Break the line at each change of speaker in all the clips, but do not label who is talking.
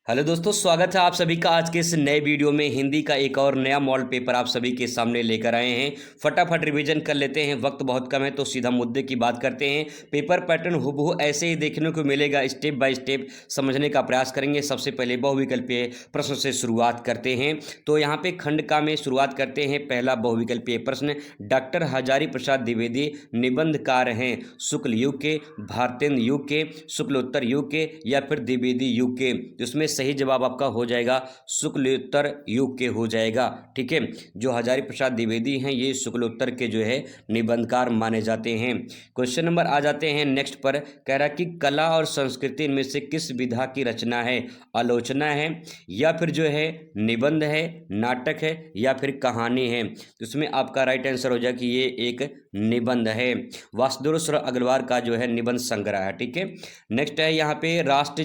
Hello दोस्तों, स्वागत है आप सभी का आज के इस नए वीडियो में। हिंदी का एक और नया मॉडल पेपर आप सभी के सामने लेकर आए हैं। फटाफट रिवीजन कर लेते हैं, वक्त बहुत कम है तो सीधा मुद्दे की बात करते हैं। पेपर पैटर्न हूबहू ऐसे ही देखने को मिलेगा, स्टेप बाय स्टेप समझने का प्रयास करेंगे। सबसे पहले बहुविकल्पीय प्रश्न से शुरुआत करते हैं। तो यहाँ पे खंड का में शुरुआत करते हैं। पहला बहुविकल्पीय प्रश्न, डॉक्टर हजारी प्रसाद द्विवेदी निबंधकार हैं शुक्ल युग के, भारतेंद्र युग के, शुक्लोत्तर युग के या फिर द्विवेदी युग के। जिसमें सही जवाब आपका हो जाएगा शुक्लोत्तर युग के हो जाएगा। ठीक है, जो हजारी प्रसाद द्विवेदी हैं ये शुक्लोत्तर के जो है निबंधकार माने जाते हैं। क्वेश्चन नंबर आ जाते हैं नेक्स्ट पर। कह रहा कि कला और संस्कृति इनमें से किस विधा की रचना है? आलोचना है या फिर जो है निबंध है, नाटक है या फिर कहानी है? तो इसमें आपका राइट आंसर हो जाएगा कि ये एक निबंध है। वासुदेव अग्रवाल का जो है निबंध संग्रह है। ठीक है, नेक्स्ट है यहाँ पे राष्ट्र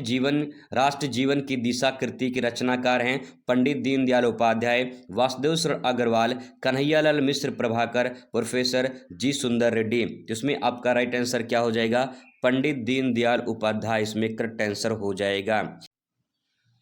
जीवन की दिशा कृति के रचनाकार हैं पंडित दीनदयाल उपाध्याय, वासुदेव अग्रवाल, कन्हैयालाल मिश्र, प्रभाकर, प्रोफेसर जी सुंदर रेड्डी। तो इसमें आपका राइट आंसर क्या हो जाएगा? पंडित दीनदयाल उपाध्याय इसमें करेक्ट आंसर हो जाएगा।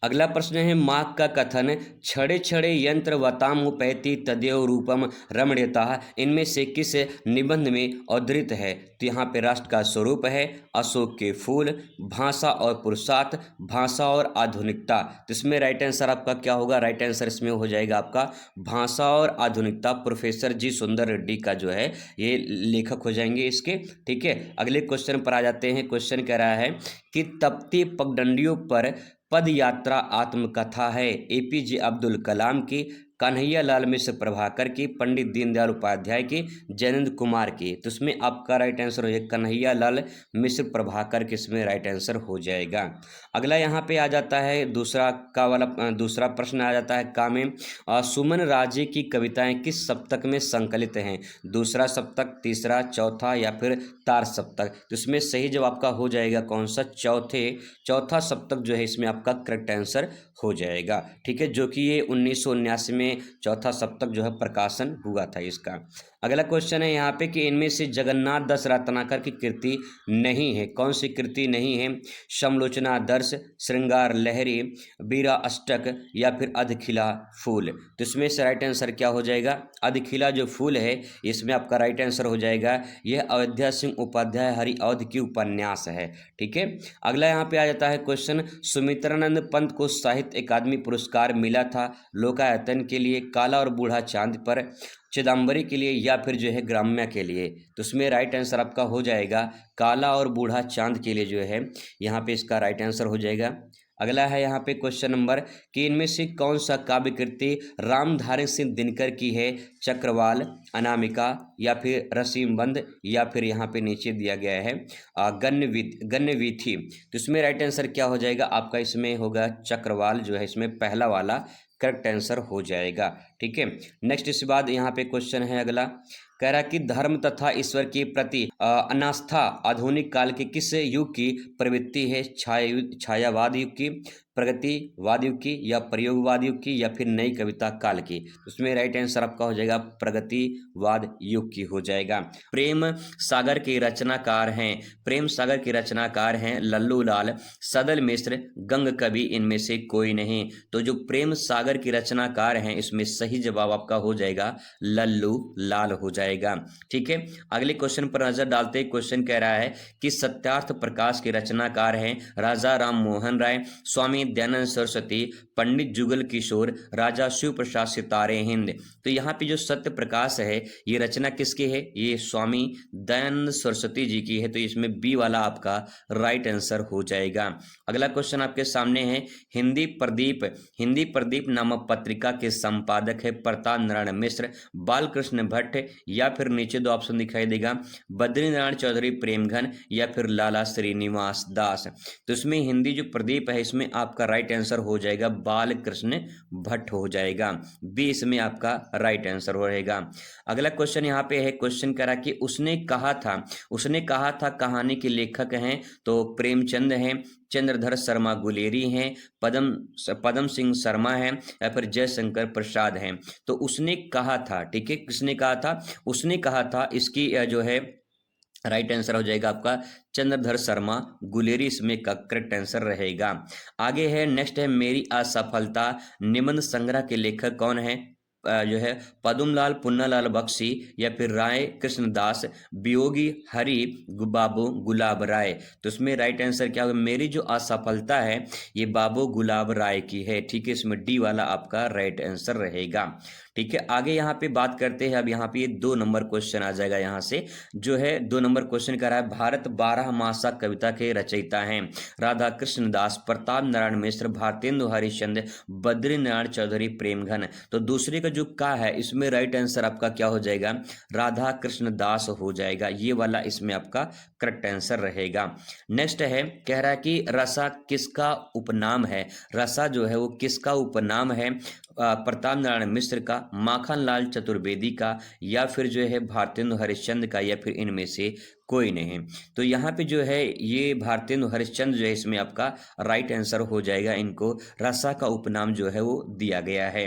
अगला प्रश्न है, मार्क का कथन छड़े छड़े यंत्र वतामुपैति तदेव रूपम रमणीयता इनमें से किस निबंध में उद्धृत है? तो यहाँ पे राष्ट्र का स्वरूप है, अशोक के फूल, भाषा और पुरुषार्थ, भाषा और आधुनिकता। तो इसमें राइट आंसर आपका क्या होगा? राइट आंसर इसमें हो जाएगा आपका भाषा और आधुनिकता। प्रोफेसर जी सुंदर रेड्डी का जो है ये लेखक हो जाएंगे इसके। ठीक है, अगले क्वेश्चन पर आ जाते हैं। क्वेश्चन कह रहा है कि तपती पगडंडियों पर पद यात्रा आत्मकथा है एपीजे अब्दुल कलाम की, कन्हैयालाल मिश्र प्रभाकर की, पंडित दीनदयाल उपाध्याय की, जयेंद्र कुमार की। तो इसमें आपका राइट आंसर हो जाएगा कन्हैयालाल मिश्र प्रभाकर के, इसमें राइट आंसर हो जाएगा। अगला यहाँ पे आ जाता है दूसरा प्रश्न आ जाता है का में सुमन राजे की कविताएं किस सप्तक में संकलित हैं? दूसरा सप्तक, तीसरा, चौथा या फिर तार सप्तक? तो इसमें सही जवाब आपका हो जाएगा कौन सा? चौथा सप्तक जो है इसमें आपका करेक्ट आंसर हो जाएगा। ठीक है, जो कि ये 1979 में चौथा सप्तक जो है प्रकाशन हुआ था इसका। अगला क्वेश्चन है यहाँ पे कि इनमें से जगन्नाथ दास रत्नाकर की कृति नहीं है। कौन सी कृति नहीं है? समलोचना दर्श, श्रृंगार लहरी, बीरा अष्टक या फिर अधखिला फूल? तो इसमें से राइट आंसर क्या हो जाएगा? अधखिला जो फूल है इसमें आपका राइट आंसर हो जाएगा। यह अयोध्या सिंह उपाध्याय हरि अवध की उपन्यास है। ठीक है, अगला यहाँ पे आ जाता है क्वेश्चन, सुमित्रानंद पंत को साहित्य अकादमी पुरस्कार मिला था लोकायतन के लिए, काला और बूढ़ा चांद पर, चिदम्बरी के लिए या फिर जो है ग्राम्य के लिए? तो उसमें राइट आंसर आपका हो जाएगा काला और बूढ़ा चांद के लिए जो है यहाँ पे इसका राइट आंसर हो जाएगा। अगला है यहाँ पे क्वेश्चन नंबर कि इनमें से कौन सा काव्य कृति रामधारी सिंह दिनकर की है? चक्रवाल, अनामिका या फिर रसीमबंध या फिर यहाँ पे नीचे दिया गया है गण्यवीथी। तो इसमें राइट आंसर क्या हो जाएगा आपका? इसमें होगा चक्रवाल जो है इसमें पहला वाला करेक्ट आंसर हो जाएगा। ठीक है, नेक्स्ट इसके बाद यहाँ पे क्वेश्चन है अगला, कह रहा कि धर्म तथा ईश्वर के प्रति अनास्था आधुनिक काल के किस युग की प्रवृत्ति है? छायावाद युग की, प्रगतिवाद युग की या प्रयोगवाद युग की या फिर नई कविता काल की? उसमें राइट आंसर आपका हो जाएगा प्रगतिवाद युग की हो जाएगा। प्रेम सागर के रचनाकार हैं लल्लू लाल, सदल मिश्र, गंग कवि, इनमें से कोई नहीं। तो जो प्रेम सागर के रचनाकार हैं इसमें सही जवाब आपका हो जाएगा लल्लू लाल हो जाएगा। ठीक है, अगले क्वेश्चन पर नजर डालते हैं। क्वेश्चन कह रहा है कि सत्यार्थ प्रकाश के रचनाकार हैं राजा राम मोहन राय, स्वामी दयानंद सरस्वती, पंडित जुगल किशोर, राजा शिव प्रसाद सितारे हिंद। तो यहाँ पे जो सत्य प्रकाश है ये रचना किसकी है? ये स्वामी दयानंद सरस्वती जी की है। तो इसमें बी वाला आपका राइट आंसर हो जाएगा। अगला क्वेश्चन आपके सामने है, हिंदी प्रदीप नामक पत्रिका के संपादक है प्रताप नारायण मिश्र, बालकृष्ण भट्ट या फिर नीचे दो ऑप्शन दिखाई देगा बद्रीनारायण चौधरी प्रेमघन या फिर लाला श्रीनिवास दास। तो इसमें हिंदी जो प्रदीप है इसमें आपका राइट आंसर हो जाएगा बालकृष्ण भट्ट हो जाएगा। बी इसमें आपका राइट आंसर हो रहेगा। अगला क्वेश्चन यहाँ पे है, क्वेश्चन करा कि उसने कहा था कहानी के लेखक हैं तो प्रेमचंद हैं, चंद्रधर शर्मा गुलेरी हैं, पदम सिंह शर्मा हैं या फिर जयशंकर प्रसाद हैं? तो उसने कहा था, ठीक है, किसने कहा था? उसने कहा था इसकी जो है राइट आंसर हो जाएगा आपका चंद्रधर शर्मा गुलेरी, इसमें का करेक्ट आंसर रहेगा। आगे है, नेक्स्ट है, मेरी असफलता निबंध संग्रह के लेखक कौन है? जो है पदुमलाल पुन्नालाल बख्शी या फिर राय कृष्णदास, वियोगी हरि बाबू गुलाब राय। तो इसमें राइट आंसर क्या होगा? मेरी जो असफलता है ये बाबू गुलाब राय की है। ठीक है, इसमें डी वाला आपका राइट आंसर रहेगा। ठीक है, आगे यहाँ पे बात करते हैं। अब यहाँ पे 2 नंबर क्वेश्चन आ जाएगा। यहाँ से जो है 2 नंबर क्वेश्चन कर रहा है, भारत 12 मासा कविता के रचयिता हैं राधा कृष्ण दास, प्रताप नारायण मिश्र, भारतेंदु हरिश्चंद्र, बद्री नारायण चौधरी, प्रेमघन। तो दूसरे का जो का है इसमें राइट आंसर आपका क्या हो जाएगा? राधा कृष्ण दास हो जाएगा। ये वाला इसमें आपका करेक्ट आंसर रहेगा। नेक्स्ट है, कह रहा है कि रसा किसका उपनाम है? रसा जो है वो किसका उपनाम है? प्रताप नारायण मिश्र का, माखनलाल चतुर्वेदी का, या फिर जो है भारतेंदु हरिश्चंद्र का, या फिर इनमें से कोई नहीं। तो यहाँ पे जो है ये भारतेंदु हरिश्चंद्र जो है इसमें आपका राइट आंसर हो जाएगा। इनको रसा का उपनाम जो है वो दिया गया है।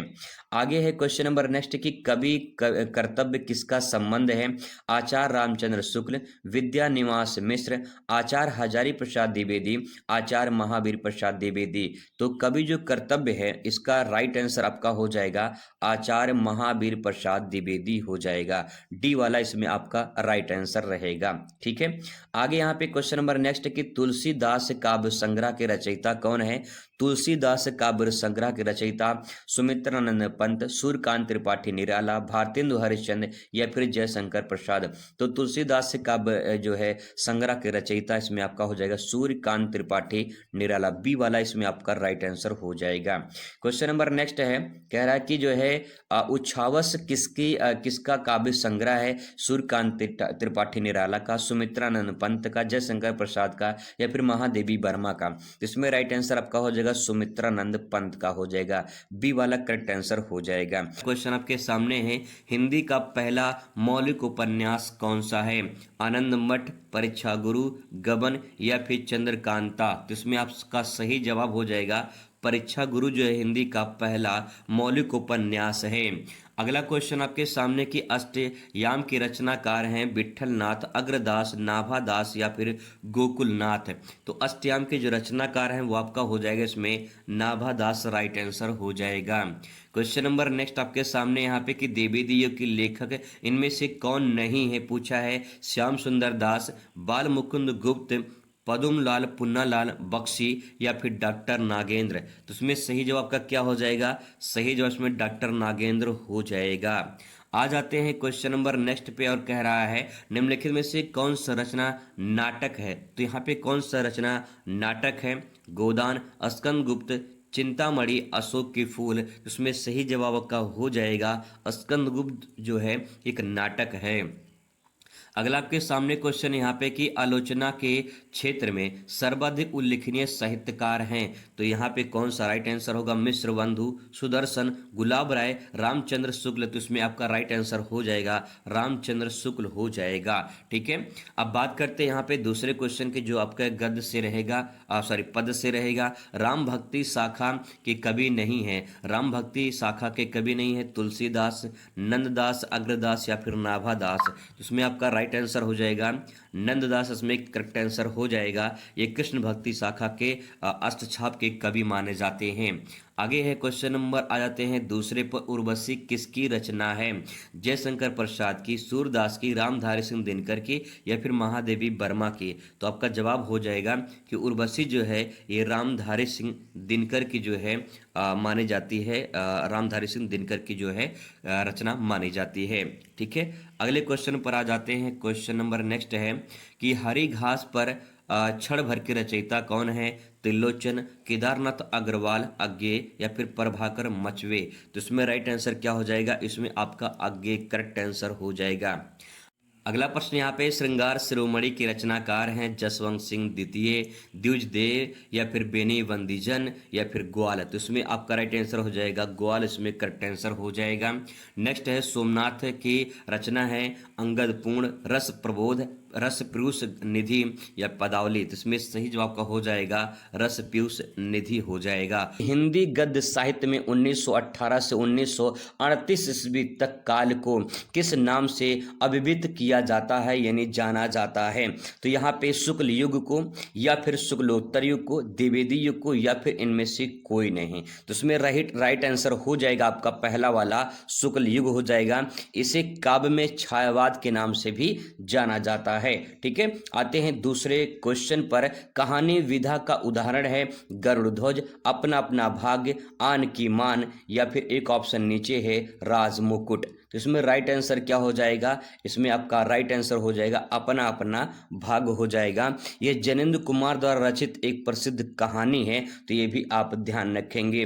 आगे है क्वेश्चन नंबर नेक्स्ट कि कवि कर्तव्य किसका संबंध है? आचार्य रामचंद्र शुक्ल, विद्या निवास मिश्र, आचार्य हजारी प्रसाद द्विवेदी, आचार्य महावीर प्रसाद द्विवेदी। तो कवि जो कर्तव्य है इसका राइट आंसर आपका हो जाएगा आचार्य महावीर प्रसाद द्विवेदी हो जाएगा। डी वाला इसमें आपका राइट आंसर रहेगा। ठीक है, आगे यहाँ पे क्वेश्चन नंबर नेक्स्ट कि तुलसीदास काव्य संग्रह के रचयिता कौन है? तुलसीदास काव्य संग्रह के रचयिता सुमित्रानंद पंत, सूर्यकांत त्रिपाठी निराला, भारतेंदु हरिश्चंद्र, या फिर जयशंकर प्रसाद। तो तुलसीदास काव्य जो है संग्रह के रचयिता इसमें आपका हो जाएगा सूर्यकांत त्रिपाठी निराला। बी वाला इसमें आपका राइट आंसर हो जाएगा। क्वेश्चन नंबर नेक्स्ट है, कह रहा है कि जो है उच्छावस किसका काव्य संग्रह है? सूर्यकांत त्रिपाठी निराला का, सुमित्रानंद पंत का, जयशंकर प्रसाद का, या फिर महादेवी वर्मा का। इसमें राइट आंसर आपका हो जाएगा सुमित्रानंद पंत का हो जाएगा। बी वाला करेक्ट आंसर हो जाएगा। क्वेश्चन आपके सामने है, हिंदी का पहला मौलिक उपन्यास कौन सा है? आनंद मठ, परीक्षा गुरु, गबन, या फिर चंद्रकांता। तो इसमें आपका सही जवाब हो जाएगा परीक्षा गुरु जो है हिंदी का पहला मौलिक उपन्यास है। अगला क्वेश्चन आपके सामने की अष्टयाम के रचनाकार हैं विठल नाथ, अग्रदास, नाभादास, या फिर गोकुलनाथ। तो अष्टयाम के जो रचनाकार हैं वो आपका हो जाएगा इसमें नाभादास, राइट आंसर हो जाएगा। क्वेश्चन नंबर नेक्स्ट आपके सामने यहाँ पे कि द्विवेदी के लेखक इनमें से कौन नहीं है पूछा है? श्याम सुंदर दास, बाल मुकुंद गुप्त, पदुमलाल पुन्नालाल बख्शी, या फिर डॉक्टर नागेंद्र। तो इसमें सही जवाब का क्या हो जाएगा? सही जवाब इसमें डॉक्टर नागेंद्र हो जाएगा। आ जाते हैं क्वेश्चन नंबर नेक्स्ट पे और कह रहा है निम्नलिखित में से कौन सा रचना नाटक है? तो यहाँ पे कौन सा रचना नाटक है? गोदान, स्कंद गुप्त, चिंतामणि, अशोक के फूल। इसमें सही जवाब का हो जाएगा स्कंद गुप्त जो है एक नाटक है। अगला आपके सामने क्वेश्चन यहाँ पे कि आलोचना के क्षेत्र में सर्वाधिक उल्लेखनीय साहित्यकार हैं। तो यहाँ पे कौन सा राइट आंसर होगा? मिश्र बंधु, सुदर्शन, गुलाब राय, रामचंद्र शुक्ल। तो इसमें आपका राइट आंसर हो जाएगा रामचंद्र शुक्ल हो जाएगा। ठीक है, अब बात करते हैं यहाँ पे दूसरे क्वेश्चन के जो आपका गद्य से रहेगा, पद से रहेगा। राम भक्ति शाखा के कवि नहीं है। राम भक्ति शाखा के कवि नहीं है तुलसीदास, नंददास, अग्रदास, या फिर नाभादास। इसमें आपका राइट आंसर हो जाएगा नंददास, इसमें करेक्ट आंसर हो जाएगा। ये कृष्ण भक्ति शाखा के अष्टछाप के कवि माने जाते हैं। आगे है क्वेश्चन नंबर आ जाते हैं दूसरे पर, उर्वशी किसकी रचना है? जयशंकर प्रसाद की, सूरदास की, रामधारी सिंह दिनकर की, या फिर महादेवी वर्मा की। तो आपका जवाब हो जाएगा कि उर्वशी जो है ये रामधारी सिंह दिनकर की जो है मानी जाती है। रामधारी सिंह दिनकर की जो है रचना मानी जाती है। ठीक है, अगले क्वेश्चन पर आ जाते हैं। क्वेश्चन नंबर नेक्स्ट है कि हरी घास पर क्षण भर के रचयिता कौन है? त्रिलोचन, केदारनाथ अग्रवाल, अज्ञे, या फिर प्रभाकर मचवे। तो इसमें राइट आंसर क्या हो जाएगा? इसमें आपका अज्ञे करेक्ट आंसर हो जाएगा। अगला प्रश्न यहाँ पे श्रृंगार शिरोमणि के रचनाकार हैं जसवंत सिंह द्वितीय, द्विजदेव, या फिर बेनी बंदीजन, या फिर ग्वाल। तो इसमें आपका राइट आंसर हो जाएगा ग्वाल, इसमें करेक्ट आंसर हो जाएगा। नेक्स्ट है सोमनाथ की रचना है अंगद पूर्ण, रस प्रबोध, रस पीयूष निधि या पदावली? तो इसमें सही जवाब का हो जाएगा रस पीयूष निधि हो जाएगा। हिंदी गद्य साहित्य में 1918 से 1938 ईस्वी तक काल को किस नाम से अभिहित किया जाता है यानी जाना जाता है? तो यहाँ पे शुक्ल युग को या फिर शुक्लोत्तर युग को, द्विवेदी युग को, या फिर इनमें से कोई नहीं। तो इसमें राइट आंसर हो जाएगा आपका पहला वाला शुक्ल युग हो जाएगा। इसे काव्य में छायावाद के नाम से भी जाना जाता है। ठीक है, आते हैं दूसरे क्वेश्चन पर। कहानी विधा का उदाहरण है गरुड़ ध्वज, अपना अपना भाग्य, आन की मान, या फिर एक ऑप्शन नीचे है राज मुकुट। तो इसमें राइट आंसर क्या हो जाएगा? इसमें आपका राइट आंसर हो जाएगा अपना अपना भाग्य हो जाएगा। यह जैनेन्द्र कुमार द्वारा रचित एक प्रसिद्ध कहानी है, तो ये भी आप ध्यान रखेंगे।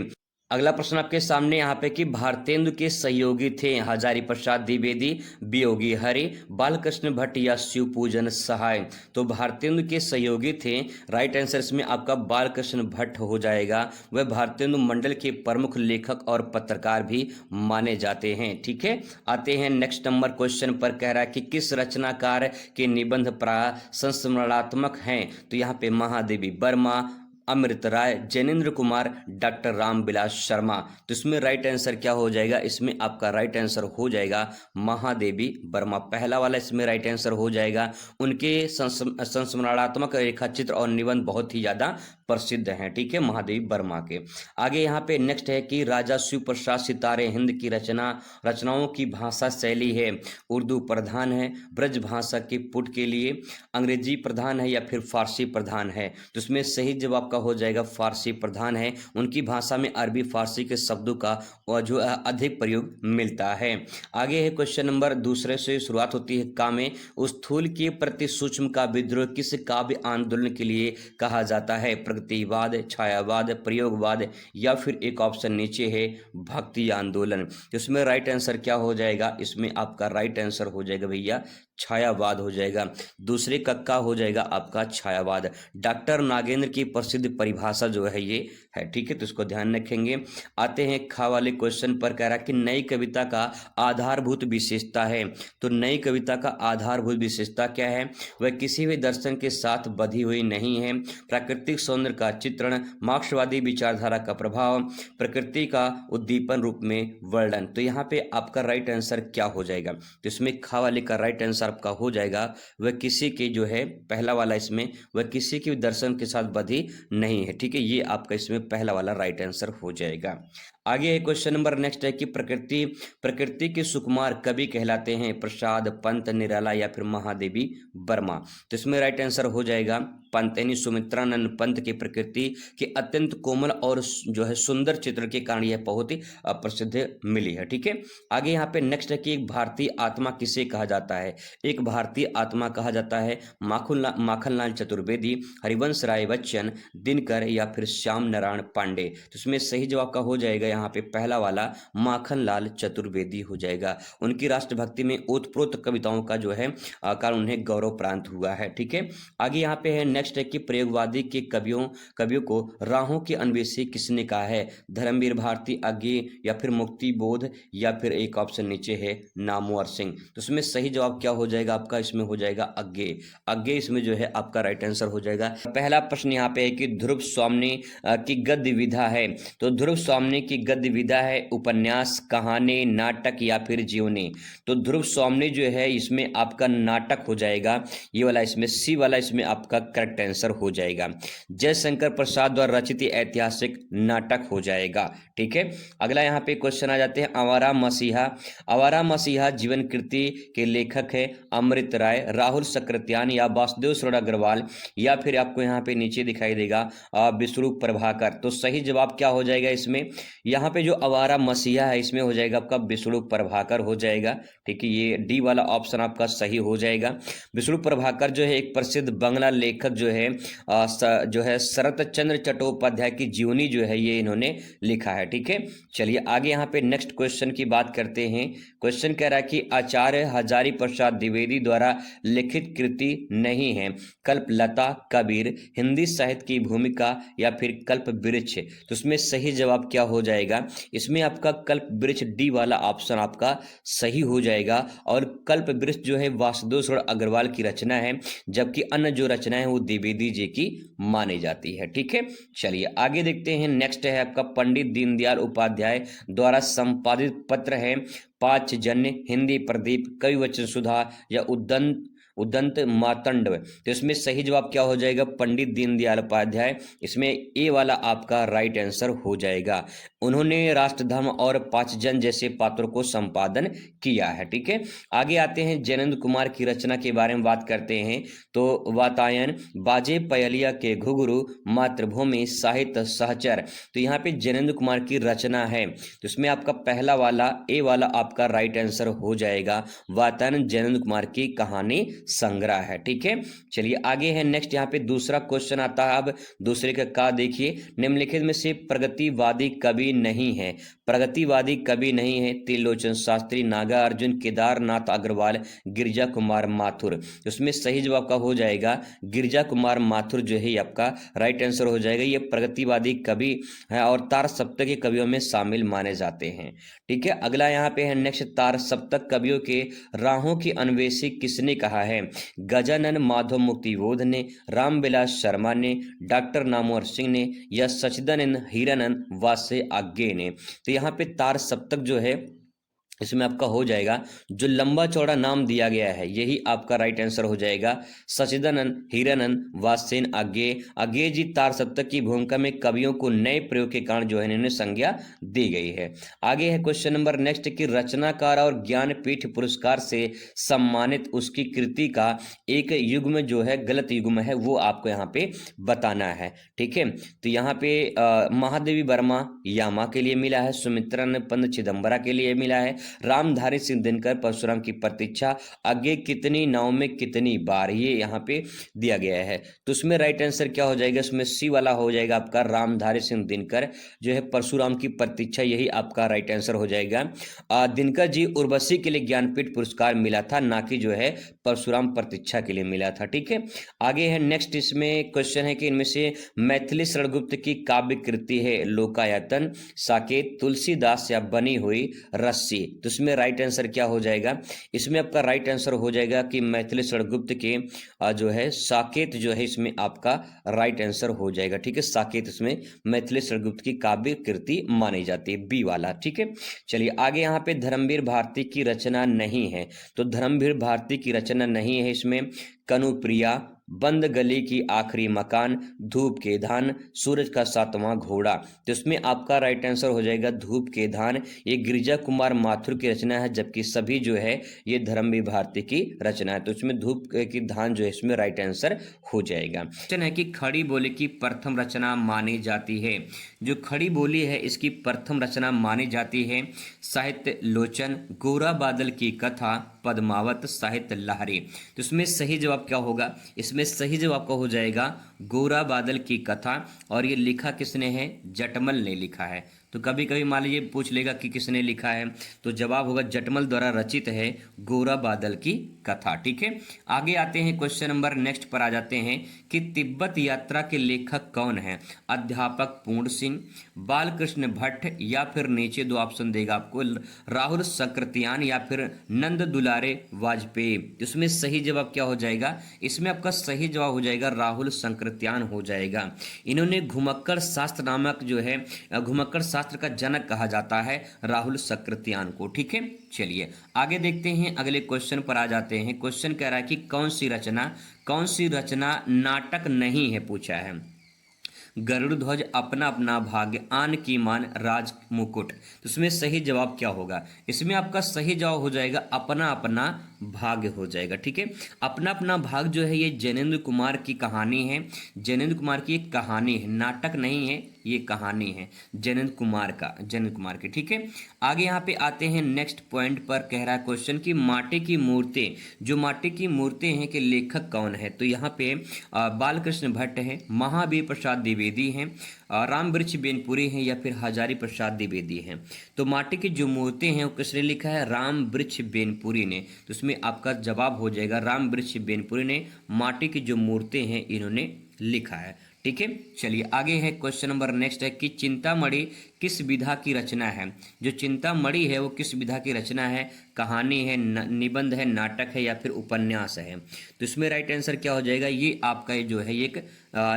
अगला प्रश्न आपके सामने यहाँ पे कि भारतेंदु के सहयोगी थे हजारी प्रसाद द्विवेदी, वियोगी हरि, बालकृष्ण भट्ट या शिवपूजन सहाय? तो भारतेंदु के सहयोगी थे, राइट आंसर इसमें आपका बालकृष्ण भट्ट हो जाएगा। वह भारतेंदु मंडल के प्रमुख लेखक और पत्रकार भी माने जाते हैं। ठीक है, आते हैं नेक्स्ट नंबर क्वेश्चन पर। कह रहा है कि किस रचनाकार के निबंध प्राय संस्मरणात्मक हैं? तो यहाँ पे महादेवी वर्मा, अमृत राय, जैनेन्द्र कुमार, डॉक्टर रामविलास शर्मा। तो इसमें राइट आंसर क्या हो जाएगा? इसमें आपका राइट आंसर हो जाएगा महादेवी वर्मा, पहला वाला इसमें राइट आंसर हो जाएगा। उनके संस्मरणात्मक रेखाचित्र और निबंध बहुत ही ज़्यादा प्रसिद्ध हैं। ठीक है, महादेवी वर्मा के। आगे यहाँ पे नेक्स्ट है कि राजा शिव प्रसाद सितारे हिंद की रचनाओं की भाषा शैली है उर्दू प्रधान है, ब्रज भाषा के पुट के लिए अंग्रेजी प्रधान है, या फिर फारसी प्रधान है? तो इसमें सही जवाब हो जाएगा फारसी प्रधान है। उनकी भाषा में अरबी फारसी के शब्दों का जो अधिक प्रयोग मिलता है। आगे है क्वेश्चन नंबर दूसरे से शुरुआत होती है का में। स्थूल के प्रति सूक्ष्म का विद्रोह किस काव्य आंदोलन के लिए कहा जाता है? प्रगतिवाद, छायावाद, प्रयोगवाद, या फिर एक ऑप्शन नीचे है भक्ति आंदोलन। इसमें राइट आंसर क्या हो जाएगा? इसमें आपका राइट आंसर हो जाएगा भैया छायावाद हो जाएगा। दूसरे कक्का हो जाएगा आपका छायावाद। डॉक्टर नागेंद्र की प्रसिद्ध परिभाषा जो है ये है। ठीक है, तो इसको ध्यान रखेंगे। आते हैं खा वाले क्वेश्चन पर। कह रहा है कि नई कविता का आधारभूत विशेषता है। तो नई कविता का आधारभूत विशेषता क्या है? वह किसी भी दर्शन के साथ बधी हुई नहीं है, प्राकृतिक सौंदर्य का चित्रण, मार्क्सवादी विचारधारा का प्रभाव, प्रकृति का उद्दीपन रूप में वर्णन। तो यहाँ पे आपका राइट आंसर क्या हो जाएगा? तो इसमें खा वाले का राइट आंसर आपका हो जाएगा वह किसी के जो है पहला वाला, इसमें वह किसी के दर्शन के साथ बधी नहीं है। ठीक है, ये आपका इसमें पहला वाला राइट आंसर हो जाएगा। आगे है क्वेश्चन नंबर नेक्स्ट है कि प्रकृति के सुकुमार कवि कहलाते हैं प्रसाद, पंत, निराला, या फिर महादेवी वर्मा? तो इसमें राइट आंसर हो जाएगा पंत, यानी सुमित्रानंद पंत की प्रकृति के अत्यंत कोमल और जो है सुंदर चित्र के कारण यह बहुत ही प्रसिद्ध मिली है। ठीक है, आगे यहाँ पे नेक्स्ट है कि एक भारतीय आत्मा किसे कहा जाता है? एक भारतीय आत्मा कहा जाता है माखनलाल चतुर्वेदी, हरिवंश राय बच्चन, दिनकर, या फिर श्याम नारायण पांडे? तो इसमें सही जवाब का हो जाएगा यहाँ पे पहला वाला माखनलाल चतुर्वेदी हो जाएगा। उनकी राष्ट्रभक्ति में ओतप्रोत कविताओं का जो है कारण उन्हें गौरव प्राप्त हुआ है। ठीक है, आगे यहाँ पे है नेक्स्ट है कि प्रयोगवादी के कवियों को राहों के अन्वेषी किसने कहा है? धर्मवीर भारती, आगे, या फिर मुक्ति बोध, या फिर एक ऑप्शन नीचे है नामवर सिंह? तो इसमें सही जवाब क्या हो जाएगा आपका? इसमें हो जाएगा आगे इसमें जो है आपका राइट आंसर हो जाएगा। पहला प्रश्न यहाँ पे है कि ध्रुव स्वामी की गद्य विधा है। तो ध्रुव स्वामी की गद्य विधा है उपन्यास, कहानी, नाटक, या फिर जीवनी? तो ध्रुव स्वामी जो है इसमें आपका नाटक हो जाएगा, ये वाला इसमें सी वाला इसमें आपका करेक्ट आंसर हो जाएगा। जयशंकर प्रसाद द्वारा रचित ऐतिहासिक नाटक हो जाएगा। ठीक है, अगला यहाँ पे क्वेश्चन आ जाते हैं आवारा मसीहा जीवन कृति के लेखक है अमृत राय, राहुल सक्रात्यान, या वासुदेव शरण अग्रवाल, या फिर आपको यहाँ पे नीचे दिखाई देगा विश्वरूप प्रभाकर? तो सही जवाब क्या हो जाएगा इसमें? यहाँ पे जो आवारा मसीहा है इसमें हो जाएगा आपका विश्वरूप प्रभाकर हो जाएगा। ठीक है, ये डी वाला ऑप्शन आपका सही हो जाएगा। विश्वरूप प्रभाकर जो है एक प्रसिद्ध बांग्ला लेखक जो है शरत चंद्र चट्टोपाध्याय की जीवनी जो है ये इन्होंने लिखा है। ठीक है, चलिए आगे यहाँ पे नेक्स्ट क्वेश्चन की बात करते हैं। क्वेश्चन कह रहा है कि आचार्य हजारी प्रसाद द्विवेदी द्वारा लिखित कृति नहीं है कल्पलता, कबीर, हिंदी साहित्य की भूमिका, या फिर कल्प वृक्ष? तो उसमें सही जवाब क्या हो जाएगा? जाएगा, इसमें आपका कल्प वृक्ष डी वाला ऑप्शन आपका सही हो जाएगा। और कल्प वृक्ष जो है वासुदेव अग्रवाल की रचना है, जबकि अन्य जो रचना है वो द्विवेदी जी की मानी जाती है। ठीक है, चलिए आगे देखते हैं। नेक्स्ट है आपका पंडित दीनदयाल उपाध्याय द्वारा संपादित पत्र है पांचजन्य, हिंदी प्रदीप, कवि वचन सुधा या उदंत उदंत मातंड। तो इसमें सही जवाब क्या हो जाएगा? पंडित दीनदयाल उपाध्याय। इसमें ए वाला आपका राइट आंसर हो जाएगा। उन्होंने राष्ट्रधर्म और पांचजन जैसे पात्रों को संपादन किया है। ठीक है, आगे आते हैं। जैनेन्द्र कुमार की रचना के बारे में बात करते हैं तो वातायन, बाजे पयलिया के घुघरू, मातृभूमि, साहित्य सहचर। तो यहाँ पे जैनेन्द्र कुमार की रचना है, तो इसमें आपका पहला वाला ए वाला आपका राइट आंसर हो जाएगा। वातायन जैनेन्द्र कुमार की कहानी संग्रह है। ठीक है, चलिए आगे है। नेक्स्ट यहाँ पे दूसरा क्वेश्चन आता है। अब दूसरे का देखिए, निम्नलिखित में से प्रगतिवादी कवि नहीं है। प्रगतिवादी कवि नहीं है। त्रिलोचन शास्त्री, नागार्जुन, केदारनाथ अग्रवाल, गिरजा कुमार माथुर। उसमें सही जवाब का हो जाएगा गिरजा कुमार माथुर जो है आपका राइट आंसर हो जाएगा। ये प्रगतिवादी कवि है और तार सप्तक के कवियों में शामिल माने जाते हैं। ठीक है, अगला यहाँ पे है नेक्स्ट। तार सप्तक कवियों के राहों की अन्वेषी किसने कहा है? गजानन माधव मुक्तिबोध ने, रामविलास शर्मा ने, डॉक्टर नामवर सिंह ने या सचिदानंद हीरानंद वासे आज्ञे ने। तो यहाँ पे तार सप्तक जो है इसमें आपका हो जाएगा, जो लंबा चौड़ा नाम दिया गया है यही आपका राइट आंसर हो जाएगा। सचिदानंद हीरानंद वासेन आज्ञे। आज्ञे जी तार सप्तक की भूमिका में कवियों को नए प्रयोग के कारण जो है इन्हें संज्ञा दी गई है। आगे है क्वेश्चन नंबर नेक्स्ट की रचनाकार और ज्ञानपीठ पुरस्कार से सम्मानित उसकी कृति का एक युग्म जो है गलत युग्म है वो आपको यहाँ पे बताना है। ठीक है, तो यहाँ पे महादेवी वर्मा यामा के लिए मिला है, सुमित्रा पंत चिदम्बरा के लिए मिला है, रामधारी सिंह दिनकर परशुराम की प्रतीक्षा, आगे कितनी नाव में कितनी बार, ये यहाँ पे दिया गया है। तो उसमें राइट आंसर क्या हो जाएगा? इसमें सी वाला हो जाएगा आपका रामधारी सिंह दिनकर जो है परशुराम की प्रतीक्षा, यही आपका राइट आंसर हो जाएगा। दिनकर जी उर्वशी के लिए ज्ञानपीठ पुरस्कार मिला था, ना कि जो है परशुराम प्रतीक्षा के लिए मिला था। ठीक है, आगे है नेक्स्ट। इसमें क्वेश्चन है कि इनमें से मैथिली शरणगुप्त की काव्य कृति है लोकायतन, साकेत, तुलसीदास या बनी हुई रस्सी। तो इसमें राइट आंसर क्या हो जाएगा? इसमें आपका राइट आंसर हो जाएगा कि मैथिली शरणगुप्त के जो है साकेत जो है इसमें आपका राइट आंसर हो जाएगा। ठीक है, साकेत इसमें मैथिली शरणगुप्त की काव्य कृति मानी जाती है, बी वाला। ठीक है, चलिए आगे यहाँ पे धर्मवीर भारती की रचना नहीं है। तो धर्मवीर भारती की रचना नहीं है। इसमें कनुप्रिया, बंद गली की आखिरी मकान, धूप के धान, सूरज का सातवां घोड़ा। तो इसमें आपका राइट आंसर हो जाएगा धूप के धान। ये गिरजा कुमार माथुर की रचना है, जबकि सभी जो है ये धर्मवीर भारती की रचना है। तो इसमें धूप की धान जो है इसमें राइट आंसर हो जाएगा। क्वेश्चन है कि खड़ी बोली की प्रथम रचना मानी जाती है। जो खड़ी बोली है इसकी प्रथम रचना मानी जाती है साहित्य लोचन, गोरा बादल की कथा, पद्मावत, साहित्य लहरी। तो इसमें सही जवाब क्या होगा? इसमें सही जवाब का हो जाएगा गोरा बादल की कथा। और ये लिखा किसने है? जटमल ने लिखा है। तो कभी कभी मान लीजिए पूछ लेगा कि किसने लिखा है, तो जवाब होगा जटमल द्वारा रचित है गोरा बादल की कथा। ठीक है, आगे आते हैं क्वेश्चन नंबर नेक्स्ट पर आ जाते हैं कि तिब्बत यात्रा के लेखक कौन है? अध्यापक पूर्ण सिंह, बालकृष्ण भट्ट या फिर नीचे दो ऑप्शन देगा आपको, राहुल सक्रातियान या फिर नंद दुलारे वाजपेयी। इसमें सही जवाब क्या हो जाएगा? इसमें आपका सही जवाब हो जाएगा राहुल सक्रातियान हो जाएगा। इन्होंने घुमक्कड़ शास्त्र नामक जो है घुमक्कड़ शास्त्र का जनक कहा जाता है राहुल सक्रातियान को। ठीक है, चलिए आगे देखते हैं। अगले क्वेश्चन पर आ जाते हैं। क्वेश्चन कह रहा है कि कौन सी रचना नाटक नहीं है, पूछा है। गरुड़ ध्वज, अपना अपना भाग्य, आन की मान, राज मुकुट। तो इसमें सही जवाब क्या होगा? इसमें आपका सही जवाब हो जाएगा अपना अपना भाग्य हो जाएगा। ठीक है, अपना अपना भाग जो है ये जैनेन्द्र कुमार की कहानी है। जैनेन्द्र कुमार की एक कहानी है, नाटक नहीं है, ये कहानी है जैनेन्द्र कुमार की। ठीक है, आगे यहाँ पे आते हैं नेक्स्ट पॉइंट पर। कह रहा है क्वेश्चन की माटी की मूर्ति, जो माटी की मूर्ति हैं के लेखक कौन है? तो यहाँ पे बालकृष्ण भट्ट हैं, महावीर प्रसाद द्विवेदी हैं, राम वृक्ष बेनपुरी हैं या फिर हजारी प्रसाद द्विवेदी हैं। तो माटी की जो मूर्ति हैं वो किसने लिखा है? राम वृक्ष बेनपुरी ने। तो इसमें आपका जवाब हो जाएगा राम वृक्ष बेनपुरी ने माटी की जो मूर्ति हैं इन्होंने लिखा है। ठीक है। चलिए आगे है क्वेश्चन नंबर नेक्स्ट है कि चिंतामणि किस विधा की रचना है। जो चिंतामणि है वो किस विधा की रचना है, कहानी है, निबंध है, नाटक है या फिर उपन्यास है। तो इसमें राइट आंसर क्या हो जाएगा, ये आपका ये जो है ये एक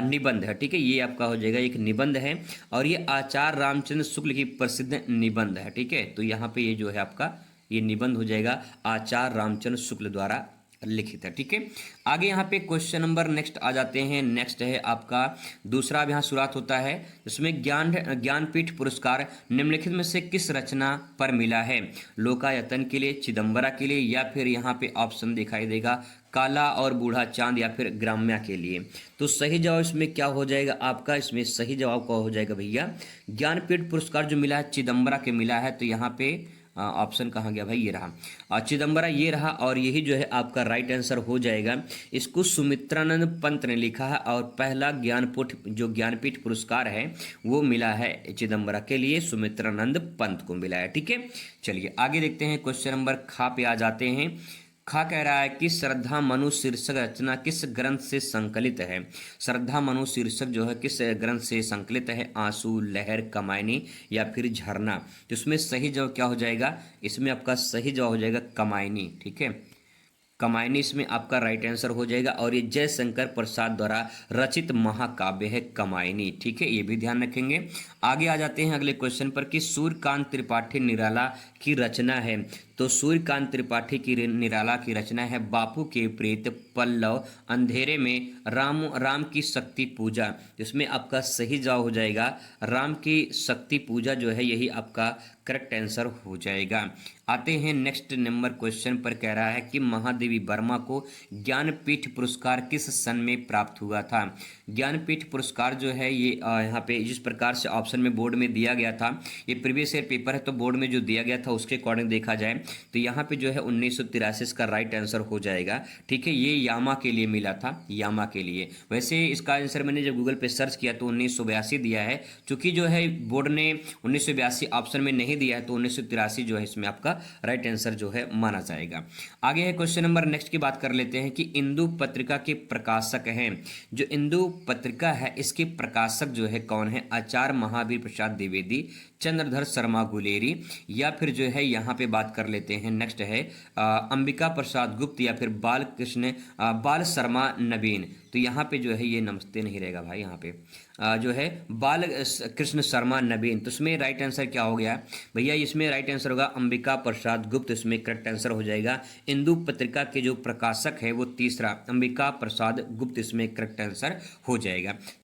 निबंध है। ठीक है, ये आपका हो जाएगा एक निबंध है और ये आचार्य रामचंद्र शुक्ल की प्रसिद्ध निबंध है। ठीक है, तो यहाँ पे ये जो है आपका ये निबंध हो जाएगा आचार्य रामचंद्र शुक्ल द्वारा लिखित है। ठीक है, आगे यहाँ पे क्वेश्चन नंबर नेक्स्ट आ जाते हैं। नेक्स्ट है आपका दूसरा, अब यहाँ शुरुआत होता है इसमें ज्ञानपीठ पुरस्कार निम्नलिखित में से किस रचना पर मिला है। लोकायतन के लिए, चिदम्बरा के लिए या फिर यहाँ पे ऑप्शन दिखाई देगा काला और बूढ़ा चांद या फिर ग्राम्या के लिए। तो सही जवाब इसमें क्या हो जाएगा आपका, इसमें सही जवाब क्या हो जाएगा भैया, ज्ञानपीठ पुरस्कार जो मिला है चिदम्बरा के मिला है। तो यहाँ पे ऑप्शन कहाँ गया भाई, ये रहा चिदम्बरा, ये रहा और यही जो है आपका राइट आंसर हो जाएगा। इसको सुमित्रानंद पंत ने लिखा है और पहला ज्ञानपीठ पुरस्कार है वो मिला है चिदम्बरा के लिए, सुमित्रानंद पंत को मिला है। ठीक है, चलिए आगे देखते हैं। क्वेश्चन नंबर खा पे आ जाते हैं। खा कह रहा है कि श्रद्धा मनु शीर्षक रचना किस ग्रंथ से संकलित है। श्रद्धा मनु शीर्षक जो है किस ग्रंथ से संकलित है, आंसू, लहर, कमायनी या फिर झरना। तो इसमें सही जवाब क्या हो जाएगा, इसमें आपका सही जवाब हो जाएगा कमायनी। ठीक है, कमायनी इसमें आपका राइट आंसर हो जाएगा और ये जयशंकर प्रसाद द्वारा रचित महाकाव्य है कमायनी। ठीक है, ये भी ध्यान रखेंगे। आगे आ जाते हैं अगले क्वेश्चन पर कि सूर्यकांत त्रिपाठी निराला की रचना है। तो सूर्यकांत त्रिपाठी की निराला की रचना है बापू के प्रेत, पल्लव, अंधेरे में, राम की शक्ति पूजा। इसमें आपका सही जवाब हो जाएगा राम की शक्ति पूजा जो है यही आपका करेक्ट आंसर हो जाएगा। आते हैं नेक्स्ट नंबर क्वेश्चन पर, कह रहा है कि महादेवी वर्मा को ज्ञानपीठ पुरस्कार किस सन में प्राप्त हुआ था। ज्ञानपीठ पुरस्कार जो है ये यहाँ पे जिस प्रकार से ऑप्शन में बोर्ड में दिया गया था, ये प्रीवियस ईयर पेपर है तो बोर्ड में जो दिया गया था उसके अकॉर्डिंग देखा जाए तो यहाँ पे जो है 1983 इसका राइट आंसर हो जाएगा। ठीक है, ये यामा के लिए मिला था, यामा के लिए। वैसे इसका आंसर मैंने जब गूगल पे सर्च किया तो 1982 दिया है, चूंकि जो है बोर्ड ने 1982 ऑप्शन में नहीं दिया है तो 1983 जो है इसमें आपका राइट आंसर जो है माना जाएगा। आगे है क्वेश्चन नंबर नेक्स्ट की बात कर लेते हैं कि इंदु पत्रिका के प्रकाशक हैं। जो इंदु पत्रिका है इसके प्रकाशक जो है कौन है, आचार्य महावीर प्रसाद द्विवेदी, चंद्रधर शर्मा गुलेरी या फिर जो है यहाँ पे बात कर लेते हैं नेक्स्ट है अंबिका प्रसाद गुप्त या फिर बाल शर्मा नवीन। तो यहाँ पे जो है ये नमस्ते नहीं रहेगा भाई, यहाँ पे जो है बाल कृष्ण शर्मा नवीन। तो इसमें राइट आंसर क्या हो गया भैया, इसमें राइट आंसर होगा अंबिका प्रसाद गुप्त, इसमें करेक्ट आंसर हो जाएगा। इंदु पत्रिका के जो प्रकाशक है वो तीसरा अंबिका प्रसाद गुप्त, इसमें करेक्ट आंसर हो जाएगा।